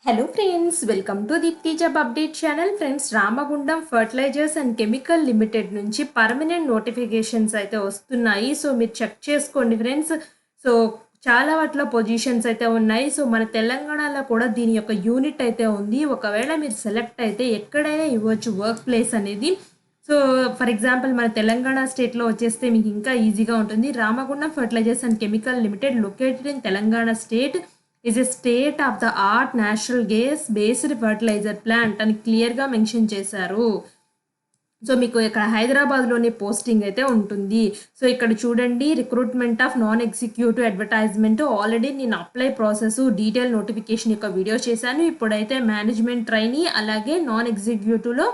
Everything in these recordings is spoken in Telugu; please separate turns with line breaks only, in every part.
Hello friends, welcome to Deepti Job Update channel. Friends, Ramagundam fertilizers and chemical limited నుంచి పర్మనెంట్ నోటిఫికేషన్స్ అయితే వస్తున్నాయి. సో మీరు చెక్ చేసుకోండి ఫ్రెండ్స్. సో చాలా వాటిలో పొజిషన్స్ అయితే ఉన్నాయి. సో మన తెలంగాణలో కూడా దీని యొక్క యూనిట్ అయితే ఉంది. ఒకవేళ మీరు సెలెక్ట్ అయితే ఎక్కడైనా ఇవ్వచ్చు వర్క్ ప్లేస్ అనేది. సో ఫర్ ఎగ్జాంపుల్ మన తెలంగాణ స్టేట్లో వచ్చేస్తే మీకు ఇంకా ఈజీగా ఉంటుంది. Ramagundam fertilizers and chemical limited located in Telangana state is a state of the art natural gas based fertilizer plant అని క్లియర్గా మెన్షన్ చేశారు. సో మీకు ఇక్కడ హైదరాబాద్లోని పోస్టింగ్ అయితే ఉంటుంది. సో ఇక్కడ చూడండి, recruitment of non executive advertisement already నేను అప్లై ప్రాసెస్ డీటెయిల్ నోటిఫికేషన్ యొక్క వీడియో చేశాను. ఇప్పుడైతే మేనేజ్మెంట్ ట్రైనీ అలాగే నాన్ ఎగ్జిక్యూటివ్లో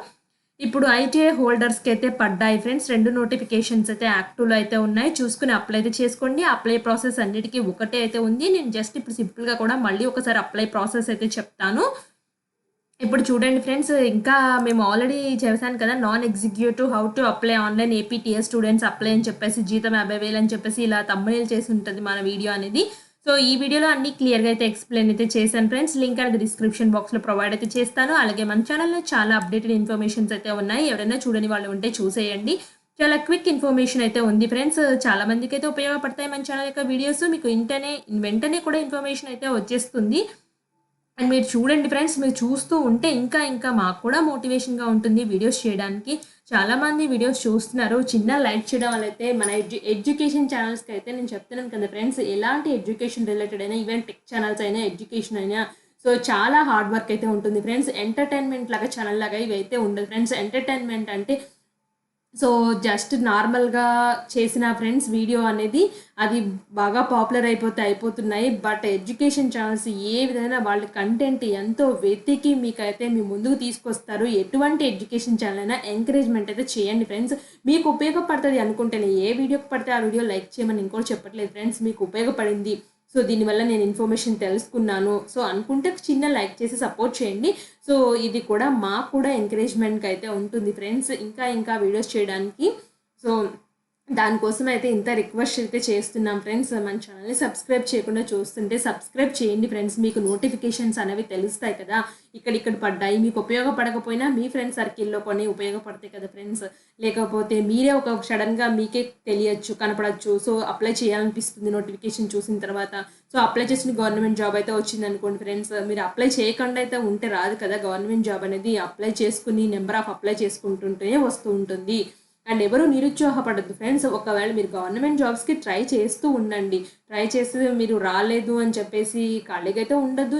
ఇప్పుడు ఐటీఐ హోల్డర్స్కి అయితే పడ్డాయి ఫ్రెండ్స్. 2 నోటిఫికేషన్స్ అయితే యాక్టివ్లో అయితే ఉన్నాయి. చూసుకుని అప్లై అయితే చేసుకోండి. అప్లై ప్రాసెస్ అన్నిటికీ ఒకటే అయితే ఉంది. నేను జస్ట్ ఇప్పుడు సింపుల్గా కూడా మళ్ళీ ఒకసారి అప్లై ప్రాసెస్ అయితే చెప్తాను. ఇప్పుడు చూడండి ఫ్రెండ్స్, ఇంకా మేము ఆల్రెడీ చేశాను కదా non executive how to apply online APTS students apply అని చెప్పేసి జీతం 50,000 అని చెప్పేసి ఇలా తమ్ముళ్ళు చేసి ఉంటుంది మన వీడియో అనేది. సో ఈ వీడియోలో అన్ని క్లియర్గా అయితే ఎక్స్ప్లెయిన్ అయితే చేశాను ఫ్రెండ్స్. లింక్ అనేది డిస్క్రిప్షన్ బాక్స్లో ప్రొవైడ్ అయితే చేస్తాను. అలాగే మన ఛానల్లో చాలా అప్డేటెడ్ ఇన్ఫర్మేషన్స్ అయితే ఉన్నాయి. ఎవరైనా చూడని వాళ్ళు ఉంటే చూసేయండి. చాలా క్విక్ ఇన్ఫర్మేషన్ అయితే ఉంది ఫ్రెండ్స్. చాలా మందికి అయితే ఉపయోగపడతాయి మన ఛానల్ యొక్క వీడియోస్. మీకు వెంటనే కూడా ఇన్ఫర్మేషన్ అయితే వచ్చేస్తుంది. అండ్ మీరు చూడండి ఫ్రెండ్స్, మీరు చూస్తూ ఉంటే ఇంకా మాకు కూడా మోటివేషన్గా ఉంటుంది వీడియోస్ చేయడానికి. చాలామంది వీడియోస్ చూస్తున్నారు. చిన్న లైక్ చేయడం వల్ల అయితే మన ఎడ్యుకేషన్ ఛానల్స్కి అయితే నేను చెప్తున్నాను కదా ఫ్రెండ్స్, ఎలాంటి ఎడ్యుకేషన్ రిలేటెడ్ అయినా ఈవెన్ టెక్ ఛానల్స్ అయినా ఎడ్యుకేషన్ అయినా సో చాలా హార్డ్ వర్క్ అయితే ఉంటుంది ఫ్రెండ్స్. ఎంటర్టైన్మెంట్ లాగా ఛానల్ లాగా ఇవి అయితే ఉండదు ఫ్రెండ్స్. ఎంటర్టైన్మెంట్ అంటే సో జస్ట్ నార్మల్గా చేసిన ఫ్రెండ్స్ వీడియో అనేది అది బాగా పాపులర్ అయిపోతున్నాయి. బట్ ఎడ్యుకేషన్ ఛానల్స్ ఏ విధంగా వాళ్ళ కంటెంట్ ఎంతో వెతికి మీకైతే మీ ముందుకు తీసుకొస్తారు. ఎటువంటి ఎడ్యుకేషన్ ఛానల్ అయినా ఎంకరేజ్మెంట్ అయితే చేయండి ఫ్రెండ్స్. మీకు ఉపయోగపడుతుంది అనుకుంటేనే ఏ వీడియోకి పడితే ఆ వీడియో లైక్ చేయమని ఇంకోటి చెప్పట్లేదు ఫ్రెండ్స్. మీకు ఉపయోగపడింది, సో దీనివల్ల నేను ఇన్ఫర్మేషన్ తెలుసుకున్నాను సో అనుకుంటే చిన్న లైక్ చేసి సపోర్ట్ చేయండి. సో ఇది కూడా మాకు కూడా ఎంకరేజ్మెంట్కి అయితే ఉంటుంది ఫ్రెండ్స్, ఇంకా వీడియోస్ చేయడానికి. సో దానికోసం అయితే ఇంత రిక్వెస్ట్ అయితే చేస్తున్నాం ఫ్రెండ్స్. మన ఛానల్ని సబ్స్క్రైబ్ చేయకుండా చూస్తుంటే సబ్స్క్రైబ్ చేయండి ఫ్రెండ్స్. మీకు నోటిఫికేషన్స్ అనేవి తెలుస్తాయి కదా, ఇక్కడ పడ్డాయి. మీకు ఉపయోగపడకపోయినా మీ ఫ్రెండ్స్ సర్కిల్లో కొన్ని ఉపయోగపడతాయి కదా ఫ్రెండ్స్. లేకపోతే మీరే ఒక సడన్గా మీకే తెలియచ్చు, కనపడచ్చు. సో అప్లై చేయాలనిపిస్తుంది నోటిఫికేషన్ చూసిన తర్వాత. సో అప్లై చేసిన గవర్నమెంట్ జాబ్ అయితే వచ్చింది అనుకోండి ఫ్రెండ్స్, మీరు అప్లై చేయకుండా అయితే ఉంటే రాదు కదా గవర్నమెంట్ జాబ్ అనేది. అప్లై చేసుకుని నెంబర్ ఆఫ్ అప్లై చేసుకుంటుంటేనే వస్తూ ఉంటుంది. అండ్ ఎవరు నిరుత్సాహపడద్దు ఫ్రెండ్స్. ఒకవేళ మీరు గవర్నమెంట్ జాబ్స్కి ట్రై చేస్తూ ఉండండి. ట్రై చేస్తే మీరు రాలేదు అని చెప్పేసి ఖాళీగా అయితే ఉండద్దు.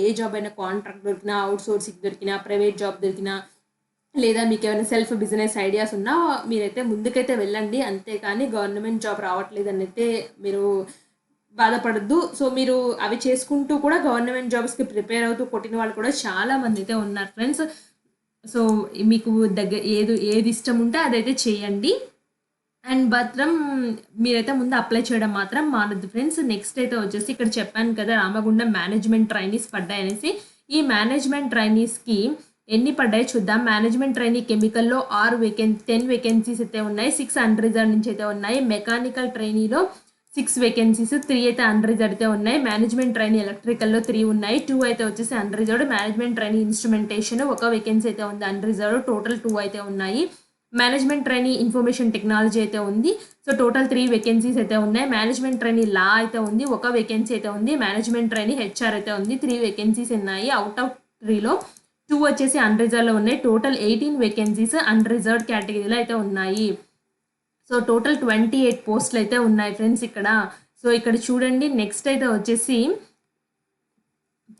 ఏ జాబ్ అయినా కాంట్రాక్ట్ దొరికినా, అవుట్ సోర్సింగ్ దొరికినా, ప్రైవేట్ జాబ్ దొరికినా, లేదా మీకు ఏమైనా సెల్ఫ్ బిజినెస్ ఐడియాస్ ఉన్నా మీరైతే ముందుకైతే వెళ్ళండి. అంతేకాని గవర్నమెంట్ జాబ్ రావట్లేదని అయితే మీరు బాధపడద్దు. సో మీరు అవి చేసుకుంటూ కూడా గవర్నమెంట్ జాబ్స్కి ప్రిపేర్ అవుతూ కొట్టిన వాళ్ళు కూడా చాలామంది అయితే ఉన్నారు ఫ్రెండ్స్. సో మీకు ఏది ఇష్టం ఉంటే అదైతే చేయండి. అండ్ మాత్రం మీరైతే ముందు అప్లై చేయడం మాత్రం మానద్దు ఫ్రెండ్స్. నెక్స్ట్ అయితే వచ్చేసి ఇక్కడ చెప్పాను కదా రామగుండం మేనేజ్మెంట్ ట్రైనీస్ పడ్డాయి అనేసి. ఈ మేనేజ్మెంట్ ట్రైనీస్కి ఎన్ని పడ్డాయి చూద్దాం. మేనేజ్మెంట్ ట్రైనీ కెమికల్లో 10 వేకెన్సీస్ అయితే ఉన్నాయి. 6 అన్రిజర్వ్డ్ నుంచి అయితే ఉన్నాయి. మెకానికల్ ట్రైనీలో 6 వేకెన్సీస్, 3 అయితే అన్రిజర్వ్డ్ అయితే ఉన్నాయి. మేనేజ్మెంట్ ట్రైనీ ఎలక్ట్రికల్లో 3 ఉన్నాయి, 2 అయితే వచ్చేసి unreserved. Management trainee instrumentation 1 vacancy అయితే ఉంది అన్రిజర్వ్డ్, టోటల్ 2 అయితే ఉన్నాయి. మేనేజ్మెంట్ ట్రైనీ ఇన్ఫర్మేషన్ టెక్నాలజీ అయితే ఉంది. సో టోటల్ 3 వేకెన్సీస్ అయితే ఉన్నాయి. మేనేజ్మెంట్ ట్రైనీ లా అయితే ఉంది, 1 వేకెన్సీ అయితే ఉంది. మేనేజ్మెంట్ ట్రైనీ హెచ్ఆర్ అయితే ఉంది, 3 వేకెన్సీస్ ఉన్నాయి. అవుట్ ఆఫ్ 3లో 2 వచ్చేసి అన్రిజర్వ్డ్లో ఉన్నాయి. టోటల్ 18 వేకెన్సీస్ అన్రిజర్వ్డ్ కేటగిరీలో అయితే ఉన్నాయి. సో టోటల్ 28 పోస్టులు అయితే ఉన్నాయి ఫ్రెండ్స్ ఇక్కడ. సో ఇక్కడ చూడండి, నెక్స్ట్ అయితే వచ్చేసి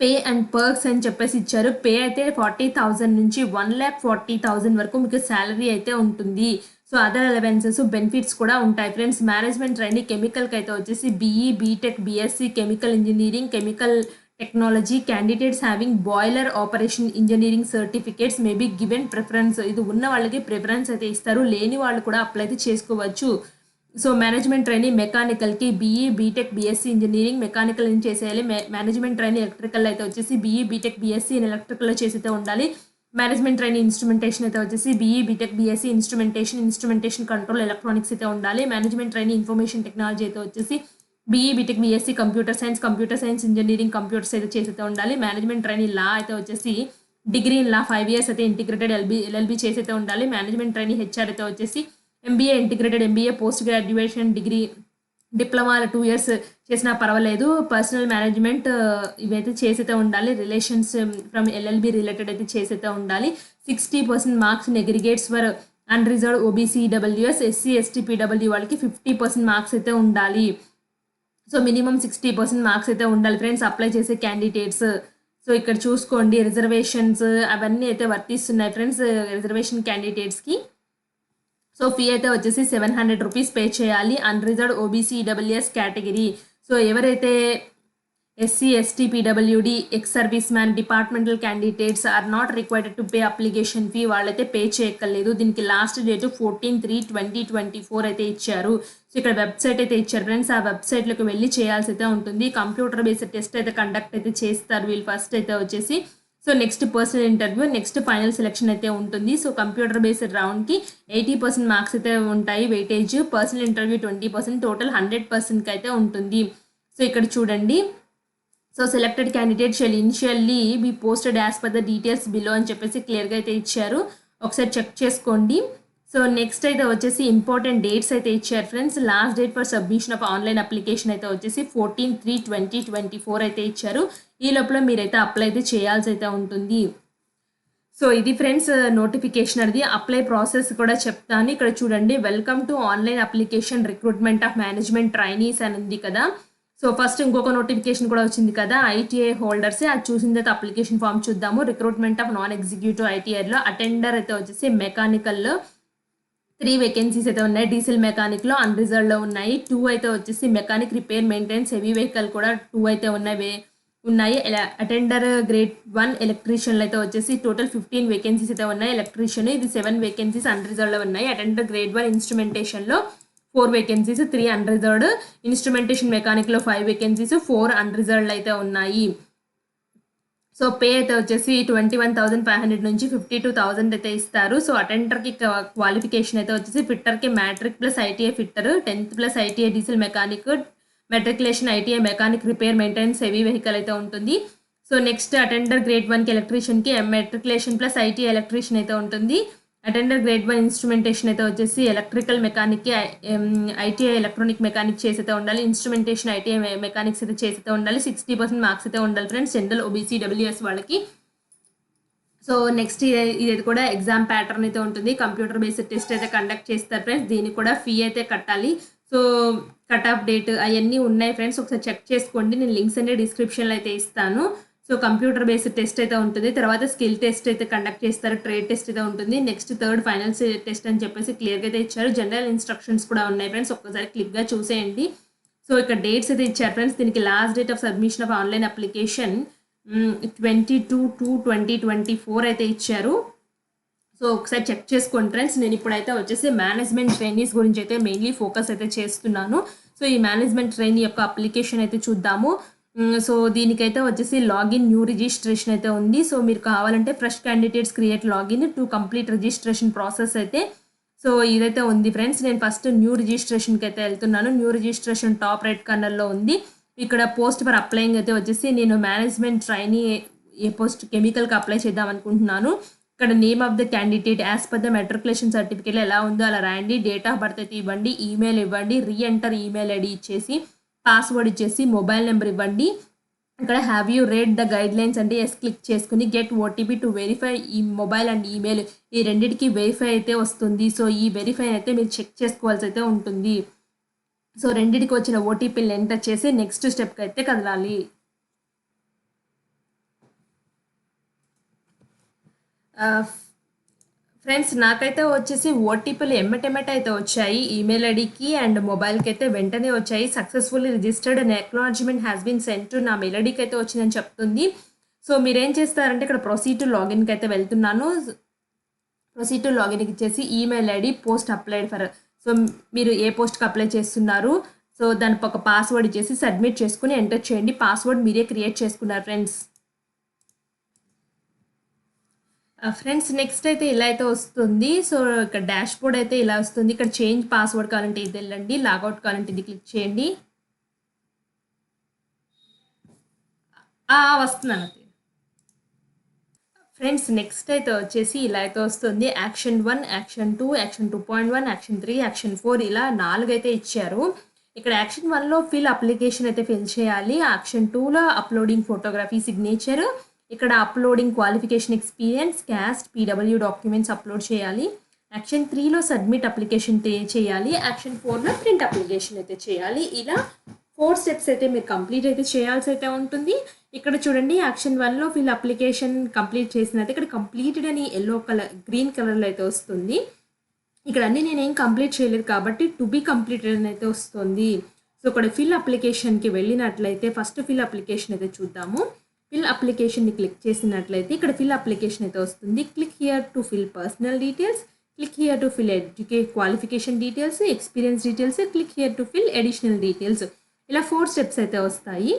పే అండ్ పర్క్స్ అని చెప్పేసి ఇచ్చారు. పే అయితే 40,000 నుంచి 1,40,000 వరకు మీకు శాలరీ అయితే ఉంటుంది. సో అదర్ అలవెన్సెస్ బెనిఫిట్స్ కూడా ఉంటాయి ఫ్రెండ్స్. మేనేజ్మెంట్ ట్రైనీ కెమికల్కి అయితే వచ్చేసి BE, BTech, BSc chemical engineering, chemical technology candidates having boiler operation engineering certificates may be given preference. ఇది ఉన్న వాళ్ళకి ప్రిఫరెన్స్ అయితే ఇస్తారు, లేని వాళ్ళు కూడా అప్లై అయితే చేసుకోవచ్చు. సో మేనేజ్మెంట్ ట్రైనీ మెకానికల్కి BE, BTech, BSc engineering mechanical అని చేసేయాలి. మేనేజ్మెంట్ ట్రైనీ ఎలక్ట్రికల్ అయితే వచ్చేసి బీఈ, బీటెక్, బీఎస్సీ ఎలక్ట్రికల్లో చేసి అయితే ఉండాలి. మేనేజ్మెంట్ ట్రైనీ ఇన్స్ట్రుమెంటేషన్ అయితే వచ్చేసి BE, BTech, BSc instrumentation control electronics అయితే ఉండాలి. మేనేజ్మెంట్ ట్రైనీ ఇన్ఫర్మేషన్ టెక్నాలజీ అయితే వచ్చేసి BE BTech BSc computer science engineering computers అయితే చేసేతే ఉండాలి. మేనేజ్మెంట్ ట్రైనీ లా అయితే వచ్చేసి డిగ్రీ ఇన్ లా 5 ఇయర్స్ అయితే ఇంటిగ్రేటెడ్ ఎల్ఎల్బి చేసైతే ఉండాలి. మేనేజ్మెంట్ ట్రైనీ హెచ్ఆర్ అయితే వచ్చేసి MBA integrated MBA post graduation degree డిప్లొమాలు 2 ఇయర్స్ చేసినా పర్వాలేదు. పర్సనల్ మేనేజ్మెంట్ ఇవైతే చేసైతే ఉండాలి. రిలేషన్స్ ఫ్రమ్ ఎల్ఎల్బి రిలేటెడ్ అయితే చేసైతే ఉండాలి. 60% marks in aggregates for unreserved OBC WS SC ST PW వాళ్ళకి 50% మార్క్స్ అయితే ఉండాలి. సో మినిమం 60% మార్క్స్ అయితే ఉండాలి ఫ్రెండ్స్ అప్లై చేసే క్యాండిడేట్స్. సో ఇక్కడ చూసుకోండి రిజర్వేషన్స్ అవన్నీ అయితే వర్తిస్తున్నాయి ఫ్రెండ్స్ రిజర్వేషన్ క్యాండిడేట్స్కి. సో ఫీ అయితే వచ్చేసి 700 రూపీస్ పే చేయాలి. Unreserved OBC EWS category. So ఎవరైతే ఎస్సీ ఎస్టీ పీడబ్ల్యూడి ex service man departmental candidates are not required to pay application fee వాళ్ళైతే పే చేయక్కర్లేదు. దీనికి లాస్ట్ డేట్ 14/3/2024 అయితే ఇచ్చారు. సో ఇక్కడ వెబ్సైట్ అయితే ఇచ్చారు ఫ్రెండ్స్. ఆ వెబ్సైట్లోకి వెళ్ళి చేయాల్సి అయితే ఉంటుంది. కంప్యూటర్ బేస్డ్ టెస్ట్ అయితే కండక్ట్ అయితే చేస్తారు వీళ్ళు ఫస్ట్ అయితే వచ్చేసి. So next personal interview next final selection అయితే ఉంటుంది. సో కంప్యూటర్ బేస్డ్ రౌండ్కి 80% మార్క్స్ అయితే ఉంటాయి వెయిటేజ్. పర్సనల్ ఇంటర్వ్యూ 20%, టోటల్ 100%కి అయితే ఉంటుంది. సో ఇక్కడ చూడండి. So selected candidate shall initially be posted as per the details below అని చెప్పేసి క్లియర్గా అయితే ఇచ్చారు. ఒకసారి చెక్ చేసుకోండి. సో నెక్స్ట్ అయితే వచ్చేసి ఇంపార్టెంట్ డేట్స్ అయితే ఇచ్చారు friends. Last date for submission of online application అయితే వచ్చేసి 14/3/2024 అయితే ఇచ్చారు. ఈ లోపల మీరైతే అప్లై అయితే చేయాల్సి అయితే ఉంటుంది. సో ఇది ఫ్రెండ్స్ నోటిఫికేషన్ అనేది. అప్లై ప్రాసెస్ కూడా చెప్తాను. ఇక్కడ చూడండి welcome to online application recruitment of management trainees అని ఉంది కదా. సో ఫస్ట్ ఇంకొక నోటిఫికేషన్ కూడా వచ్చింది కదా ఐటీఐ హోల్డర్సే. అది చూసిన తర్వాత అప్లికేషన్ ఫామ్ చూద్దాము. రిక్రూట్మెంట్ ఆఫ్ నాన్ ఎగ్జిక్యూటివ్ ఐటీఐలో అటెండర్ అయితే వచ్చేసి మెకానికల్లో 3 వేకెన్సీస్ అయితే ఉన్నాయి. డీజిల్ మెకానిక్లో అన్రిజర్వ్డ్లో ఉన్నాయి. 2 అయితే వచ్చేసి mechanic repair maintenance heavy vehicle కూడా 2 అయితే ఉన్నాయి. అటెండర్ గ్రేడ్ 1 ఎలక్ట్రీషియన్లో అయితే వచ్చేసి టోటల్ 15 వేకెన్సీస్ అయితే ఉన్నాయి. ఎలక్ట్రీషియన్ ఇది 7 వేకెన్సీస్ అన్రిజర్వ్డ్లో ఉన్నాయి. అటెండర్ గ్రేడ్ 1 ఇన్స్ట్రుమెంటేషన్లో 4 వేకెన్సీస్ 3 అన్రిజర్వ్డ్. ఇన్స్ట్రుమెంటేషన్ మెకానిక్లో 5 వేకెన్సీస్ 4 అన్రిజర్వ్డ్ అయితే ఉన్నాయి. సో పే అయితే వచ్చేసి 21,500 నుంచి 52,000 అయితే ఇస్తారు. సో అటెండర్కి క్వాలిఫికేషన్ అయితే వచ్చేసి ఫిట్టర్కి matric plus ITI fitter, 10th plus ITI diesel mechanic, matriculation ITI mechanic repair maintenance heavy vehicle అయితే ఉంటుంది. సో నెక్స్ట్ అటెండర్ గ్రేడ్ 1కి ఎలక్ట్రీషియన్కి మెట్రికులేషన్ ప్లస్ ఐటీఐ ఎలక్ట్రీషియన్ అయితే ఉంటుంది. అటెండర్ గ్రేడ్ 1 ఇన్స్ట్రుమెంటేషన్ అయితే వచ్చేసి ఎలక్ట్రికల్ మెకానిక్కి ఐటీఐ ఎలక్ట్రానిక్ మెకానిక్ చేసైతే ఉండాలి. ఇన్స్ట్రుమెంటేషన్ ఐటీఐ మెకానిక్స్ అయితే చేసైతే ఉండాలి. 60% మార్క్స్ అయితే ఉండాలి ఫ్రెండ్స్ జనరల్ ఓబీసీ డబ్ల్యూఎస్ వాళ్ళకి. సో నెక్స్ట్ ఇది కూడా ఎగ్జామ్ ప్యాటర్న్ అయితే ఉంటుంది. కంప్యూటర్ బేస్డ్ టెస్ట్ అయితే కండక్ట్ చేస్తారు ఫ్రెండ్స్. దీనికి కూడా ఫీ అయితే కట్టాలి. సో కట్ ఆఫ్ డేట్ అవన్నీ ఉన్నాయి ఫ్రెండ్స్. ఒకసారి చెక్ చేసుకోండి. నేను లింక్స్ అన్ని డిస్క్రిప్షన్లో అయితే ఇస్తాను. సో కంప్యూటర్ బేస్డ్ టెస్ట్ అయితే ఉంటుంది. తర్వాత స్కిల్ టెస్ట్ అయితే కండక్ట్ చేస్తారు. ట్రేడ్ టెస్ట్ అయితే ఉంటుంది. నెక్స్ట్ థర్డ్ ఫైనల్ టెస్ట్ అని చెప్పేసి క్లియర్గా అయితే ఇచ్చారు. జనరల్ ఇన్స్ట్రక్షన్స్ కూడా ఉన్నాయి ఫ్రెండ్స్. ఒక్కసారి క్లిక్గా చూసేయండి. సో ఇక్కడ డేట్స్ అయితే ఇచ్చారు ఫ్రెండ్స్. దీనికి last date of submission of online application 22/2/2024 అయితే ఇచ్చారు. సో ఒకసారి చెక్ చేసుకోండి ఫ్రెండ్స్. నేను ఇప్పుడైతే వచ్చేసి మేనేజ్మెంట్ ట్రైనీస్ గురించి అయితే మెయిన్లీ ఫోకస్ అయితే చేస్తున్నాను. సో ఈ మేనేజ్మెంట్ ట్రైనీ యొక్క అప్లికేషన్ అయితే చూద్దాము. సో దీనికైతే వచ్చేసి లాగిన్ న్యూ రిజిస్ట్రేషన్ అయితే ఉంది. సో మీరు కావాలంటే fresh candidates create login to complete registration process అయితే సో ఇదైతే ఉంది ఫ్రెండ్స్. నేను ఫస్ట్ న్యూ రిజిస్ట్రేషన్కి అయితే వెళ్తున్నాను. న్యూ రిజిస్ట్రేషన్ టాప్ రైట్ కార్నర్లో ఉంది. ఇక్కడ పోస్ట్ ఫర్ అప్లయింగ్ అయితే వచ్చేసి నేను మేనేజ్మెంట్ ట్రైనీ ఏ పోస్ట్ కెమికల్కి అప్లై చేద్దాం అనుకుంటున్నాను. ఇక్కడ name of the candidate as per the matriculation certificate ఎలా ఉందో అలా రాయండి. డేట్ ఆఫ్ బర్త్ అయితే ఇవ్వండి. ఈమెయిల్ ఇవ్వండి. రీఎంటర్ ఈమెయిల్ ఐడి ఇచ్చేసి పాస్వర్డ్ ఇచ్చేసి మొబైల్ నెంబర్ ఇవ్వండి. ఇక్కడ have you read the guide lines అంటే ఎస్ క్లిక్ చేసుకుని గెట్ ఓటీపీ టు వెరిఫై ఈ మొబైల్ అండ్ ఈమెయిల్ ఈ రెండింటికి వెరిఫై అయితే వస్తుంది. సో ఈ వెరిఫై అయితే మీరు చెక్ చేసుకోవాల్సి అయితే ఉంటుంది. సో రెండింటికి వచ్చిన ఓటీపీని ఎంటర్ చేసి నెక్స్ట్ స్టెప్కి అయితే కదలాలి. ఫ్రెండ్స్ నాకైతే వచ్చేసి ఓటీపీలు ఎమ్మటెమ్మట అయితే వచ్చాయి. ఈమెయిల్ ఐడికి అండ్ మొబైల్కి అయితే వెంటనే వచ్చాయి. Successfully registered and acknowledgement has been sent to నా మెయిల్ ఐడికి అయితే వచ్చిందని చెప్తుంది. సో మీరేం చేస్తారంటే ఇక్కడ ప్రొసీడ్ టు లాగిన్కి అయితే వెళ్తున్నాను. ప్రొసీడ్ టు లాగిన్కి ఇచ్చేసి email ID post applied for so మీరు ఏ పోస్ట్కి అప్లై చేస్తున్నారు సో దానికి ఒక పాస్వర్డ్ ఇచ్చేసి సబ్మిట్ చేసుకుని ఎంటర్ చేయండి. పాస్వర్డ్ మీరే క్రియేట్ చేసుకున్నారు ఫ్రెండ్స్. ఫ్రెండ్స్ నెక్స్ట్ అయితే ఇలా అయితే వస్తుంది. సో ఇక్కడ డాష్ బోర్డ్ అయితే ఇలా వస్తుంది. ఇక్కడ చేంజ్ పాస్వర్డ్ కావాలంటే ఇది వెళ్ళండి. లాగౌట్ కావాలంటే ఇది క్లిక్ చేయండి. వస్తున్నాను. ఫ్రెండ్స్ నెక్స్ట్ అయితే వచ్చేసి ఇలా అయితే వస్తుంది. Action 1, action 2, action 2.1, action 3, action 4 ఇలా 4 అయితే ఇచ్చారు. ఇక్కడ యాక్షన్ 1లో ఫిల్ అప్లికేషన్ అయితే ఫిల్ చేయాలి. యాక్షన్ 2లో అప్లోడింగ్ ఫోటోగ్రఫీ సిగ్నేచర్, ఇక్కడ uploading qualification experience, caste, PW documents upload చేయాలి. యాక్షన్ 3లో సబ్మిట్ అప్లికేషన్ చేయాలి. యాక్షన్ 4లో ప్రింట్ అప్లికేషన్ అయితే చేయాలి. ఇలా 4 స్టెప్స్ అయితే మీరు కంప్లీట్ అయితే చేయాల్సి అయితే ఉంటుంది. ఇక్కడ చూడండి యాక్షన్ 1లో ఫిల్ అప్లికేషన్ కంప్లీట్ చేసినట్టు ఇక్కడ కంప్లీటెడ్ అని గ్రీన్ కలర్లో అయితే వస్తుంది. ఇక్కడ అన్ని నేనేం కంప్లీట్ చేయలేదు కాబట్టి టు బీ కంప్లీటెడ్ అని అయితే వస్తుంది. సో ఇక్కడ ఫిల్ అప్లికేషన్కి వెళ్ళినట్లయితే ఫస్ట్ ఫిల్ అప్లికేషన్ అయితే చూద్దాము. ఫిల్ అప్లికేషన్ని క్లిక్ చేసినట్లయితే ఇక్కడ ఫిల్ అప్లికేషన్ అయితే వస్తుంది. Click here to fill personal details, click here to fill qualification details, experience details, click here to fill additional details. ఇలా 4 స్టెప్స్ అయితే వస్తాయి.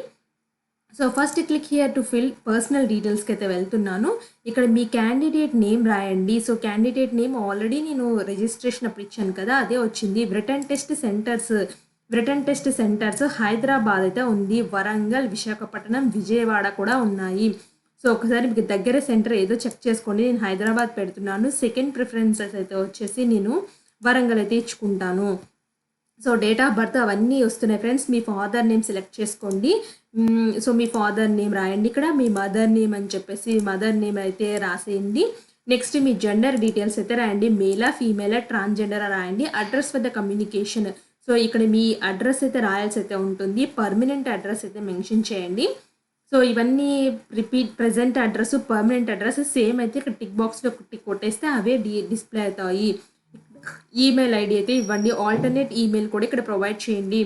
So first click here to fill personal డీటెయిల్స్కి అయితే వెళ్తున్నాను. ఇక్కడ మీ క్యాండిడేట్ నేమ్ రాయండి. సో క్యాండిడేట్ నేమ్ ఆల్రెడీ నేను రిజిస్ట్రేషన్ అప్పుడు ఇచ్చాను కదా, అదే వచ్చింది. రిటన్ టెస్ట్ సెంటర్స్ హైదరాబాద్ అయితే ఉంది, వరంగల్, విశాఖపట్నం, విజయవాడ కూడా ఉన్నాయి. సో ఒకసారి మీకు దగ్గర సెంటర్ ఏదో చెక్ చేసుకోండి. నేను హైదరాబాద్ పెడుతున్నాను. సెకండ్ ప్రిఫరెన్సెస్ అయితే వచ్చేసి నేను వరంగల్ అయితే ఇచ్చుకుంటాను. సో డేట్ ఆఫ్ బర్త్ అవన్నీ వస్తున్నాయి ఫ్రెండ్స్. మీ ఫాదర్ నేమ్ సెలెక్ట్ చేసుకోండి. సో మీ ఫాదర్ నేమ్ రాయండి. ఇక్కడ మీ మదర్ నేమ్ అని చెప్పేసి మదర్ నేమ్ అయితే రాసేయండి. నెక్స్ట్ మీ జెండర్ డీటెయిల్స్ అయితే రాయండి. మేలా, ఫీమేలా, ట్రాన్స్జెండర్ రాయండి. Address for the communication, so ఇక్కడ మీ అడ్రస్ అయితే రాయాల్సి అయితే ఉంటుంది. పర్మనెంట్ అడ్రస్ అయితే మెన్షన్ చేయండి. సో ఇవన్నీ present address, permanent address same అయితే ఇక్కడ టిక్ బాక్స్లో టిక్ కొట్టేస్తే అవే డిస్ప్లే అవుతాయి. ఈమెయిల్ ఐడి అయితే ఇవ్వండి. ఆల్టర్నేట్ ఈమెయిల్ కూడా ఇక్కడ ప్రొవైడ్ చేయండి.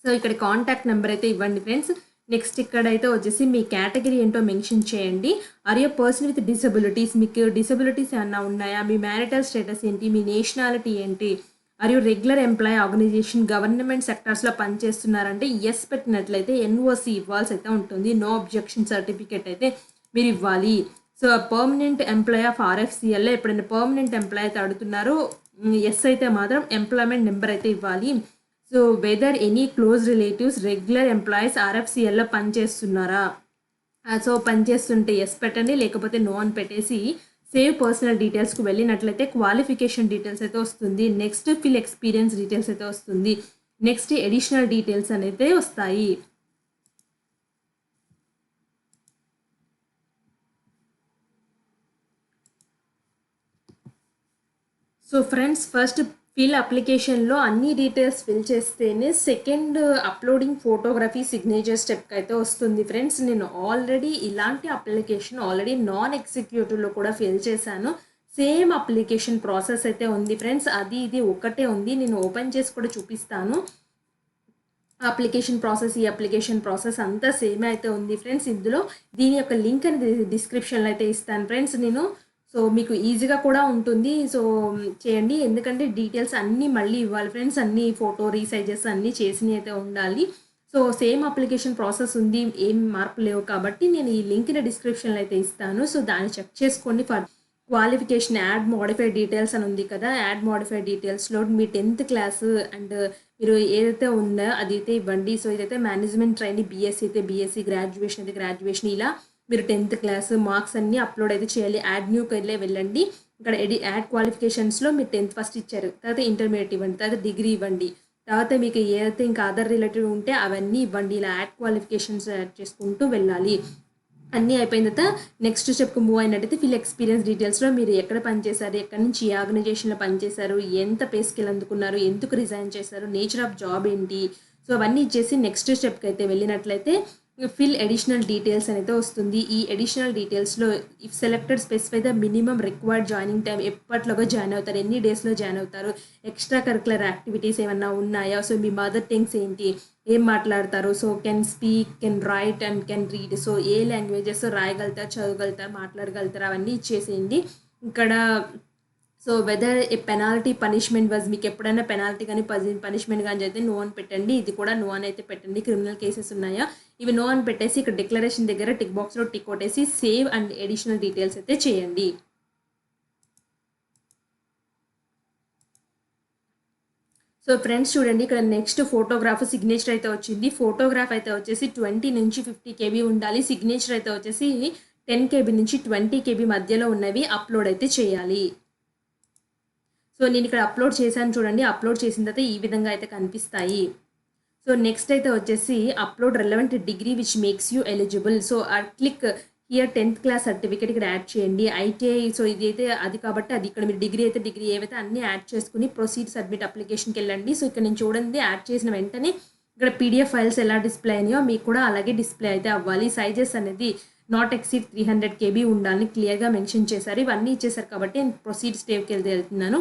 సో ఇక్కడ కాంటాక్ట్ నెంబర్ అయితే ఇవ్వండి ఫ్రెండ్స్. నెక్స్ట్ ఇక్కడ అయితే వచ్చేసి మీ కేటగిరీ ఏంటో మెన్షన్ చేయండి. Are you person with disabilities, మీకు డిసబిలిటీస్ ఏమన్నా ఉన్నాయా, మీ మ్యారిటల్ స్టేటస్ ఏంటి, మీ నేషనాలిటీ ఏంటి, are you regular employee organisation, government సెక్టార్స్లో పనిచేస్తున్నారంటే ఎస్ పెట్టినట్లయితే ఎన్ఓసి ఇవ్వాల్సి అయితే ఉంటుంది. నో అబ్జెక్షన్ సర్టిఫికేట్ అయితే మీరు ఇవ్వాలి. సో పర్మనెంట్ ఎంప్లాయీ ఆఫ్ ఆర్ఎఫ్సిఎల్లో ఎప్పుడైనా పర్మనెంట్ ఎంప్లాయీ అయితే అడుగుతున్నారు, ఎస్ అయితే మాత్రం ఎంప్లాయ్మెంట్ నెంబర్ అయితే ఇవ్వాలి. So whether any close relatives regular employees ఆర్ఎఫ్సిఎల్లో పనిచేస్తున్నారా, సో పనిచేస్తుంటే ఎస్ పెట్టండి, లేకపోతే నో అని పెట్టేసి సేవ్ పర్సనల్ డీటెయిల్స్కి వెళ్ళినట్లయితే క్వాలిఫికేషన్ డీటెయిల్స్ అయితే వస్తుంది. నెక్స్ట్ ఫిల్ ఎక్స్పీరియన్స్ డీటెయిల్స్ అయితే వస్తుంది. నెక్స్ట్ అడిషనల్ డీటెయిల్స్ అయితే వస్తాయి. సో ఫ్రెండ్స్ ఫస్ట్ ఫిల్ అప్లికేషన్లో అన్ని డీటెయిల్స్ ఫిల్ చేస్తేనే సెకండ్ అప్లోడింగ్ ఫోటోగ్రఫీ సిగ్నేచర్ స్టెప్కి అయితే వస్తుంది ఫ్రెండ్స్. నేను ఆల్రెడీ ఇలాంటి అప్లికేషన్ ఆల్రెడీ నాన్ ఎగ్జిక్యూటివ్లో కూడా ఫిల్ చేశాను. సేమ్ అప్లికేషన్ ప్రాసెస్ అయితే ఉంది ఫ్రెండ్స్. అది ఇది ఒకటే ఉంది. నేను ఓపెన్ చేసి కూడా చూపిస్తాను. అప్లికేషన్ ప్రాసెస్, ఈ అప్లికేషన్ ప్రాసెస్ అంతా సేమ్ అయితే ఉంది ఫ్రెండ్స్. ఇందులో దీని యొక్క లింక్ అనేది డిస్క్రిప్షన్లో అయితే ఇస్తాను ఫ్రెండ్స్ నేను. సో మీకు ఈజీగా కూడా ఉంటుంది. సో చేయండి, ఎందుకంటే డీటెయిల్స్ అన్నీ మళ్ళీ ఇవ్వాలి ఫ్రెండ్స్. అన్నీ ఫోటో రీసైజెస్ అన్నీ చేసినవి అయితే ఉండాలి. సో సేమ్ అప్లికేషన్ ప్రాసెస్ ఉంది, ఏం మార్పు లేవు కాబట్టి నేను ఈ లింక్ని డిస్క్రిప్షన్లో అయితే ఇస్తాను. సో దాన్ని చెక్ చేసుకోండి. For qualification add modified details అని ఉంది కదా, యాడ్ మోడిఫైడ్ డీటెయిల్స్లో మీ 10th క్లాస్ అండ్ మీరు ఏదైతే ఉందో అది అయితే ఇవ్వండి. సో ఇదైతే మేనేజ్మెంట్ ట్రైనింగ్ బీఎస్సీ అయితే బీఎస్సీ, గ్రాడ్యుయేషన్ అయితే గ్రాడ్యుయేషన్, ఇలా మీరు 10th క్లాస్ మార్క్స్ అన్నీ అప్లోడ్ అయితే చేయాలి. యాడ్ న్యూకి వెళ్ళండి. ఇక్కడ యాడ్ క్వాలిఫికేషన్స్లో మీరు 10th ఫస్ట్ ఇచ్చారు, తర్వాత ఇంటర్మీడియట్ ఇవ్వండి, తర్వాత డిగ్రీ ఇవ్వండి, తర్వాత మీకు ఏదైతే ఇంకా అదర్ రిలేటెడ్ ఉంటే అవన్నీ ఇవ్వండి. ఇలా యాడ్ క్వాలిఫికేషన్స్ యాడ్ చేసుకుంటూ వెళ్ళాలి. అన్నీ అయిపోయిన తర్వాత నెక్స్ట్ స్టెప్కి మూవ్ అయినట్టయితే ఫిల్ ఎక్స్పీరియన్స్ డీటెయిల్స్లో మీరు ఎక్కడ పనిచేశారు, ఎక్కడి నుంచి ఏ ఆర్గనైజేషన్లో పనిచేశారు, ఎంత పే స్కేల్ అందుకున్నారు, ఎందుకు రిజైన్ చేశారు, నేచర్ ఆఫ్ జాబ్ ఏంటి, సో అవన్నీ ఇచ్చేసి నెక్స్ట్ స్టెప్కి అయితే వెళ్ళినట్లయితే ఫిల్ అడిషనల్ డీటెయిల్స్ అనేది వస్తుంది. ఈ అడిషనల్ డీటెయిల్స్లో if selected specify the minimum required joining time, ఎప్పట్లోగా జాయిన్ అవుతారు, ఎన్ని డేస్లో జాయిన్ అవుతారు, ఎక్స్ట్రా కరికులర్ యాక్టివిటీస్ ఏమన్నా ఉన్నాయా, సో మీ మదర్ టంగ్స్ ఏంటి, ఏం మాట్లాడతారు, so can speak, can write and can read, so ఏ లాంగ్వేజెస్ రాయగలుగుతారు, చదవగలుగుతారు, మాట్లాడగలుగుతారు, అవన్నీ ఇచ్చేసేయండి. ఇక్కడ so whether a penalty punishment was, మీకు ఎప్పుడైనా పెనాల్టీ కానీ పనిష్మెంట్ కానీ అయితే నో అని పెట్టండి. ఇది కూడా నో అని అయితే పెట్టండి. క్రిమినల్ కేసెస్ ఉన్నాయా, ఇవి నో అని పెట్టేసి ఇక్కడ డిక్లరేషన్ దగ్గర టిక్ బాక్స్లో టిక్ కొట్టేసి సేవ్ అండ్ అడిషనల్ డీటెయిల్స్ అయితే చేయండి. సో ఫ్రెండ్స్ చూడండి, ఇక్కడ నెక్స్ట్ ఫోటోగ్రాఫ్ సిగ్నేచర్ అయితే వచ్చింది. ఫోటోగ్రాఫ్ అయితే వచ్చేసి 20 నుంచి 50 కేబీ ఉండాలి. సిగ్నేచర్ అయితే వచ్చేసి 10 కేబీ నుంచి 20 కేబీ మధ్యలో ఉన్నవి అప్లోడ్ అయితే చేయాలి. సో నేను ఇక్కడ అప్లోడ్ చేశాను చూడండి. అప్లోడ్ చేసిన తర్వాత ఈ విధంగా అయితే కనిపిస్తాయి. సో నెక్స్ట్ అయితే వచ్చేసి upload relevant degree which makes you eligible. So click here 10th class certificate ఇక్కడ యాడ్ చేయండి. ఐటీఐ సో ఇది అయితే అది కాబట్టి అది ఇక్కడ మీరు డిగ్రీ అయితే డిగ్రీ ఏవైతే అన్నీ యాడ్ చేసుకుని ప్రొసీడ్ సబ్మిట్ అప్లికేషన్కి వెళ్ళండి. సో ఇక్కడ నేను చూడండి యాడ్ చేసిన వెంటనే ఇక్కడ పీడిఎఫ్ ఫైల్స్ ఎలా డిస్ప్లే అయినాయో మీకు కూడా అలాగే డిస్ప్లే అయితే అవ్వాలి. సైజెస్ అనేది నాట్ ఎక్సీడ్ 300 కేబీ ఉండాలని క్లియర్గా మెన్షన్ చేశారు. ఇవన్నీ ఇచ్చేసారు కాబట్టి నేను ప్రొసీడ్ స్టేజ్కి వెళ్తున్నాను.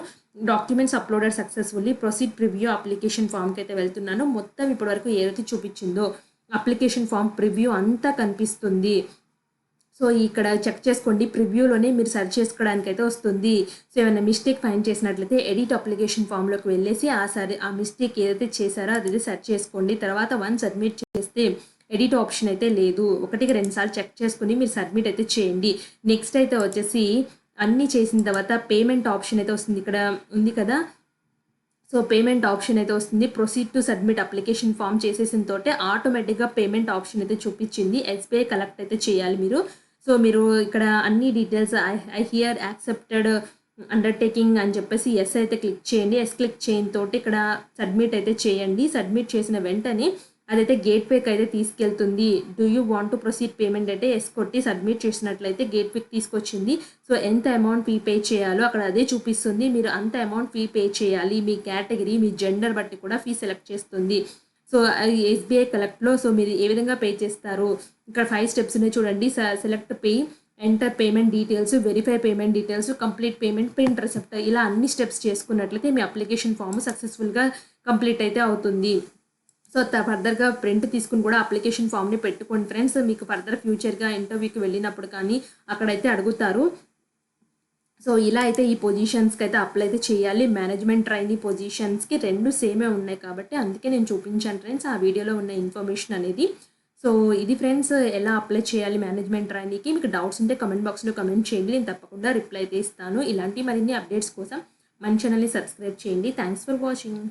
Documents uploaded successfully proceed preview application ఫామ్కి అయితే వెళ్తున్నాను. మొత్తం ఇప్పటివరకు ఏదైతే చూపించిందో అప్లికేషన్ ఫామ్ ప్రివ్యూ అంతా కనిపిస్తుంది. సో ఇక్కడ చెక్ చేసుకోండి, ప్రివ్యూలోనే మీరు సెర్చ్ చేసుకోవడానికి అయితే వస్తుంది. సో ఏమైనా మిస్టేక్ ఫైండ్ చేసినట్లయితే ఎడిట్ అప్లికేషన్ ఫామ్లోకి వెళ్ళేసి ఆ మిస్టేక్ ఏదైతే చేశారో అది సెర్చ్ చేసుకోండి. తర్వాత సబ్మిట్ చేస్తే ఎడిట్ ఆప్షన్ అయితే లేదు. 1-2 సార్లు చెక్ చేసుకుని మీరు సబ్మిట్ అయితే చేయండి. నెక్స్ట్ అయితే వచ్చేసి అన్నీ చేసిన తర్వాత పేమెంట్ ఆప్షన్ అయితే వస్తుంది. ఇక్కడ ఉంది కదా, సో పేమెంట్ ఆప్షన్ అయితే వస్తుంది. Proceed to submit application form చేసేసిన తోటే ఆటోమేటిక్గా పేమెంట్ ఆప్షన్ అయితే చూపించింది. ఎస్బీఐ కలెక్ట్ అయితే చేయాలి మీరు. సో మీరు ఇక్కడ అన్ని details I here accepted undertaking అని చెప్పేసి ఎస్ అయితే క్లిక్ చేయండి. ఎస్ క్లిక్ చేయని తోటి ఇక్కడ సబ్మిట్ అయితే చేయండి. సబ్మిట్ చేసిన వెంటనే అదైతే గేట్వేకి అయితే తీసుకెళ్తుంది. Do you want to proceed payment అంటే ఎస్ కొట్టి సబ్మిట్ చేసినట్లయితే గేట్వేకి తీసుకొచ్చింది. సో ఎంత అమౌంట్ ఫీ పే చేయాలో అక్కడ అదే చూపిస్తుంది. మీరు అంత అమౌంట్ ఫీ పే చేయాలి. మీ కేటగిరీ మీ జెండర్ బట్టి కూడా ఫీ సెలెక్ట్ చేస్తుంది. సో ఎస్బీఐ కలెక్ట్లో సో మీరు ఏ విధంగా పే చేస్తారు, ఇక్కడ 5 స్టెప్స్ ఉన్నాయి చూడండి. Select pay, enter payment details, verify payment details, complete payment, print receipt, ఇలా అన్ని స్టెప్స్ చేసుకున్నట్లయితే మీ అప్లికేషన్ ఫామ్ సక్సెస్ఫుల్గా కంప్లీట్ అయితే అవుతుంది. సో ఫర్దర్గా ప్రింట్ తీసుకుని కూడా అప్లికేషన్ ఫామ్ని పెట్టుకోండి ఫ్రెండ్స్. మీకు ఫర్దర్ ఫ్యూచర్గా ఇంటర్వ్యూకి వెళ్ళినప్పుడు కానీ అక్కడైతే అడుగుతారు. సో ఇలా అయితే ఈ పొజిషన్స్కి అయితే అప్లై అయితే చేయాలి. మేనేజ్మెంట్ ట్రైనీ పొజిషన్స్కి 2 సేమే ఉన్నాయి కాబట్టి అందుకే నేను చూపించాను ఫ్రెండ్స్ ఆ వీడియోలో ఉన్న ఇన్ఫర్మేషన్ అనేది. సో ఇది ఫ్రెండ్స్ ఎలా అప్లై చేయాలి మేనేజ్మెంట్ ట్రైనీకి. మీకు డౌట్స్ ఉంటే కమెంట్ బాక్స్లో కమెంట్ చేయండి, నేను తప్పకుండా రిప్లై అయితే ఇస్తాను. ఇలాంటి మరిన్ని అప్డేట్స్ కోసం మన ఛానల్ని సబ్స్క్రైబ్ చేయండి. Thanks for watching.